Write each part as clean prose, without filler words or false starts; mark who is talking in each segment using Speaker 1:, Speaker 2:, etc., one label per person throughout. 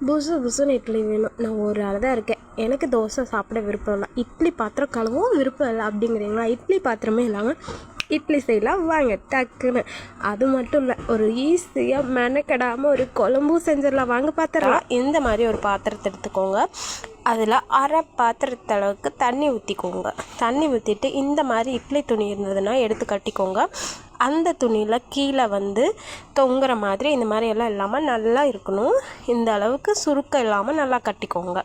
Speaker 1: புசு புசுன்னு இட்லி வேணும். நான் ஒரு ஆள் தான் இருக்கேன், எனக்கு தோசை சாப்பிட விருப்பம் இல்லை, இட்லி பாத்திரம் கழுவும் விருப்பம் இல்லை அப்படிங்கிறீங்களா? இட்லி பாத்திரமே இல்லாமல் இட்லி செய்யலாம் வாங்க டக்குன்னு. அது மட்டும் இல்லை, ஒரு ஈஸியாக மெனக்கெடாமல் ஒரு குழம்பும் செஞ்சிடலாம் வாங்க பாத்திரலாம். இந்த மாதிரி ஒரு பாத்திரத்தை எடுத்துக்கோங்க. அதில் அரை பாத்திரத்தளவுக்கு தண்ணி ஊற்றிக்கோங்க. தண்ணி ஊற்றிட்டு இந்த மாதிரி இட்லி துணி இருந்ததுன்னா எடுத்து கட்டிக்கோங்க. அந்த துணியில் கீழே தொங்குற மாதிரி இந்த மாதிரி எல்லாம் இல்லாமல் நல்லா இருக்கணும். இந்த அளவுக்கு சுருக்கம் இல்லாமல் நல்லா கட்டிக்கோங்க.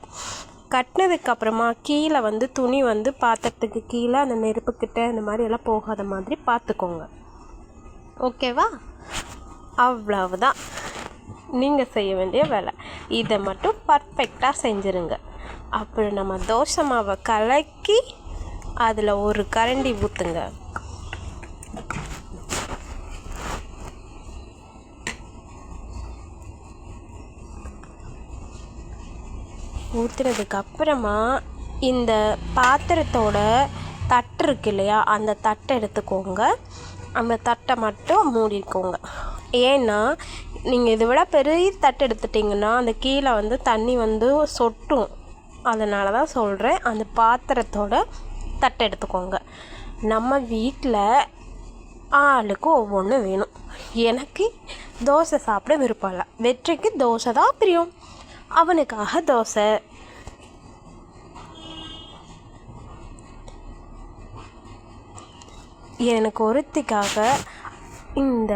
Speaker 1: கட்டினதுக்கப்புறமா கீழே துணி பாத்திரத்துக்கு கீழே அந்த நெருப்புக்கிட்ட இந்த மாதிரி எல்லாம் போகாத மாதிரி பார்த்துக்கோங்க. ஓகேவா? அவ்வளவுதான் நீங்கள் செய்ய வேண்டிய வேலை. இதை மட்டும் பர்ஃபெக்டாக செஞ்சுருங்க. அப்புறம் நம்ம தோசை மாவை கலக்கி அதில் ஒரு கரண்டி ஊற்றுங்க. ஊற்றுனதுக்கப்புறமா இந்த பாத்திரத்தோட தட்டு இருக்கு இல்லையா, அந்த தட்டை எடுத்துக்கோங்க. அந்த தட்டை மட்டும் மூடிக்கோங்க. ஏன்னா நீங்கள் இதை விட பெரிய தட்டு எடுத்துட்டிங்கன்னா அந்த கீழே தண்ணி சொட்டும். அதனால தான் சொல்கிறேன், அந்த பாத்திரத்தோட தட்டை எடுத்துக்கோங்க. நம்ம வீட்டில் ஆளுக்கு ஒவ்வொன்று வேணும். எனக்கு தோசை சாப்பிட விருப்பம் இல்லை, வெற்றிக்கு தோசை தான் பிரியம், அவனுக்காக தோசை. எனக்கு ஒருத்திக்காக இந்த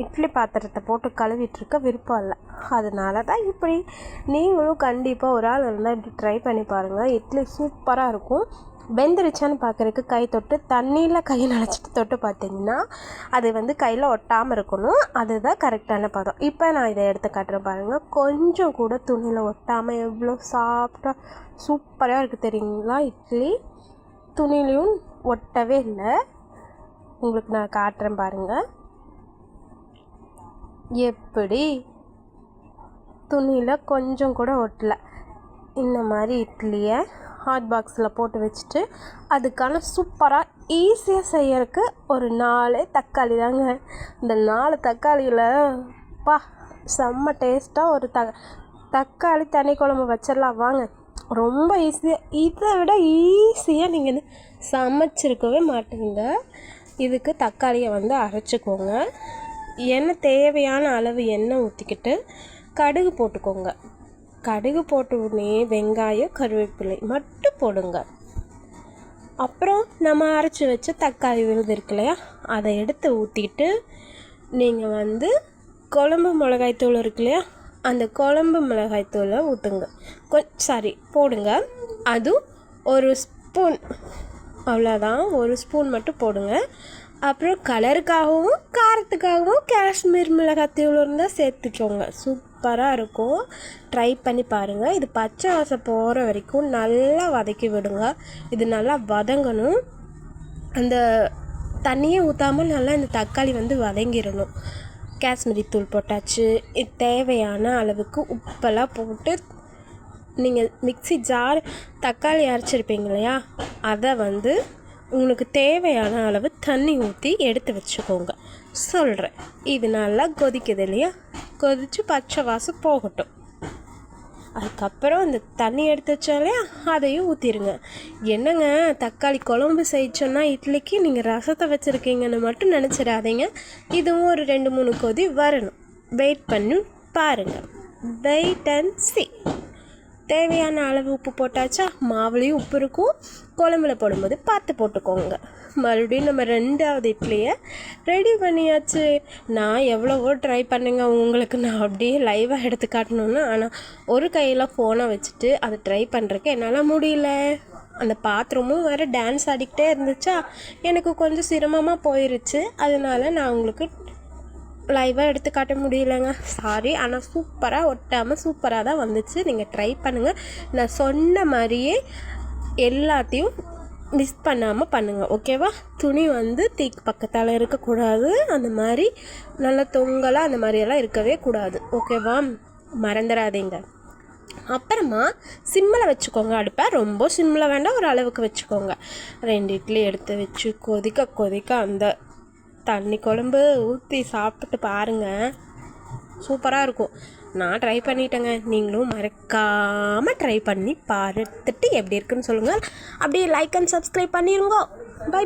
Speaker 1: இட்லி பாத்திரத்தை போட்டு கழுவிட்டுருக்க விருப்பம் இல்லை. அதனால தான் இப்படி. நீங்களும் கண்டிப்பாக ஒரு ஆள் இருந்தால் இப்படி ட்ரை பண்ணி பாருங்கள். இட்லி சூப்பராக இருக்கும். வெந்துருச்சான்னு பார்க்குறதுக்கு கை தொட்டு தண்ணியில் கையை நனைச்சிட்டு தொட்டு பார்த்தீங்கன்னா அது கையில் ஒட்டாமல் இருக்கணும். அதுதான் கரெக்டான பதம். இப்போ நான் இதை எடுத்து காட்டுறேன் பாருங்கள். கொஞ்சம் கூட துணியில் ஒட்டாமல் எவ்வளோ சாஃப்டாக சூப்பராக இருக்குது தெரியுங்களா? இட்லி துணிலையும் ஒட்டவே இல்லை. உங்களுக்கு நான் காட்டுறேன் பாருங்கள். எப்படி துணியில் கொஞ்சம் கூட ஒட்டலை. இந்த மாதிரி இட்லியை ஹாட் பாக்ஸில் போட்டு வச்சுட்டு அதுக்கான சூப்பராக ஈஸியாக செய்யறதுக்கு ஒரு 4 தக்காளி தாங்க. இந்த 4 தக்காளியில் செம்ம டேஸ்ட்டாக ஒரு தக்காளி தனி குழம்பு வச்சிடலாம் வாங்க. ரொம்ப ஈஸியாக, இதை விட ஈஸியாக நீங்கள் சமைச்சிருக்கவே மாட்டீங்க. இதுக்கு தக்காளியை அரைச்சிக்கோங்க. எண்ணெய் தேவையான அளவு எண்ணெய் ஊற்றிக்கிட்டு கடுகு போட்டுக்கோங்க. கடுகு போட்ட உடனே வெங்காயம் கருவேப்பிலை மட்டும் போடுங்க. அப்புறம் நம்ம அரைச்சி வச்ச தக்காளி விழுது இருக்கு இல்லையா, அதை எடுத்து ஊற்றிட்டு நீங்கள் குழம்பு மிளகாய்த்தூள் இருக்கு இல்லையா, அந்த குழம்பு மிளகாய்த்தூளை ஊற்றுங்க. போடுங்க. அதுவும் ஒரு ஸ்பூன், அவ்வளோதான், ஒரு ஸ்பூன் மட்டும் போடுங்க. அப்புறம் கலருக்காகவும் காரத்துக்காகவும் காஷ்மீர் மிளகாய்த்தூள் இருந்தால் சேர்த்துக்கோங்க. சூப்பராக இருக்கும். ட்ரை பண்ணி பாருங்கள். இது பச்சை வாசம் போகிற வரைக்கும் நல்லா வதக்கி விடுங்க. இது நல்லா வதங்கணும். அந்த தண்ணியை ஊற்றாமல் நல்லா இந்த தக்காளி வதங்கிடணும். காஷ்மீரி தூள் போட்டாச்சு. தேவையான அளவுக்கு உப்பெல்லாம் போட்டு நீங்கள் மிக்ஸி ஜார் தக்காளி அரைச்சிருப்பீங்க இல்லையா, அதை உங்களுக்கு தேவையான அளவு தண்ணி ஊற்றி எடுத்து வச்சுக்கோங்க. சொல்கிறேன், இது நல்லா கொதிக்குது இல்லையா, கொதித்து பச்சை வாசம் போகட்டும். அதுக்கப்புறம் இந்த தண்ணி எடுத்து வச்சோம் இல்லையா, அதையும் ஊற்றிடுங்க. என்னங்க தக்காளி குழம்பு செய்யச்சோன்னா இட்லிக்கு நீங்கள் ரசத்தை வச்சுருக்கீங்கன்னு மட்டும் நினச்சிடாதீங்க. இதுவும் ஒரு 2-3 கொதி வரணும். வெயிட் பண்ணி பாருங்கள். Wait and see. தேவையான அளவு உப்பு போட்டாச்சா? மாவுலேயும் உப்பு இருக்கும், குழம்புல போடும்போது பார்த்து போட்டுக்கோங்க. மறுபடியும் நம்ம 2வது இட்லியை ரெடி பண்ணியாச்சு. நான் எவ்வளவோ ட்ரை பண்ணுங்க, உங்களுக்கு நான் அப்படியே லைவாக எடுத்து காட்டணுன்னு. ஆனால் ஒரு கையில் ஃபோனை வச்சுட்டு அதை ட்ரை பண்ணுறதுக்கு என்னால் முடியல. அந்த பாத்திரமும் வேறு டான்ஸ் ஆடிக்கிட்டே இருந்துச்சா, எனக்கு கொஞ்சம் சிரமமாக போயிருச்சு. அதனால நான் உங்களுக்கு லைவாக எடுத்து காட்ட முடியலைங்க, சாரி. ஆனால் சூப்பராக ஒட்டாமல் சூப்பராக தான் வந்துச்சு. நீங்கள் ட்ரை பண்ணுங்கள். நான் சொன்ன மாதிரியே எல்லாத்தையும் மிஸ் பண்ணாமல் பண்ணுங்கள், ஓகேவா? துணி தீக்கு பக்கத்தால் இருக்கக்கூடாது. அந்த மாதிரி நல்லா தொங்கலாக அந்த மாதிரியெல்லாம் இருக்கவே கூடாது, ஓகேவா? மறந்துடாதீங்க. அப்புறமா சிம்மில் வச்சுக்கோங்க. அடுப்பை ரொம்ப சிம்மில் வேண்டாம், ஒரு அளவுக்கு வச்சுக்கோங்க. 2 இட்லி எடுத்து வச்சு கொதிக்க கொதிக்க அந்த தண்ணி குழம்பு ஊற்றி சாப்பிட்டு பாருங்கள், சூப்பராக இருக்கும். நான் ட்ரை பண்ணிட்டேங்க. நீங்களும் மறக்காமல் ட்ரை பண்ணி பார்த்துட்டு எப்படி இருக்குன்னு சொல்லுங்கள். அப்படியே லைக் அண்ட் சப்ஸ்கிரைப் பண்ணிடுங்க. பை.